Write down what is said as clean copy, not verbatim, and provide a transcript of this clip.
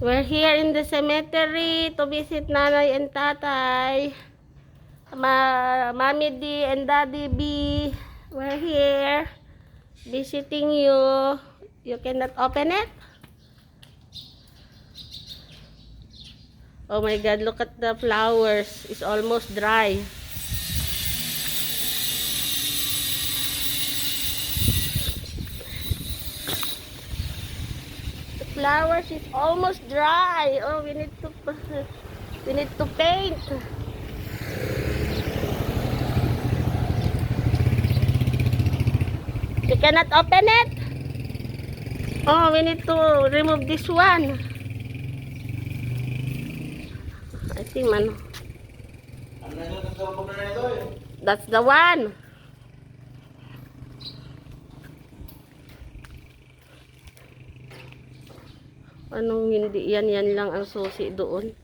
We're here in the cemetery to visit Nanay and Tatay. Mommy D and Daddy B. We're here visiting you. You cannot open it? Oh my God, look at the flowers. It's almost dry. The flowers is almost dry. Oh, we need to paint. You cannot open it? Oh, we need to remove this one. I think, man. That's the one. Anong hindi? Yan lang ang susi doon.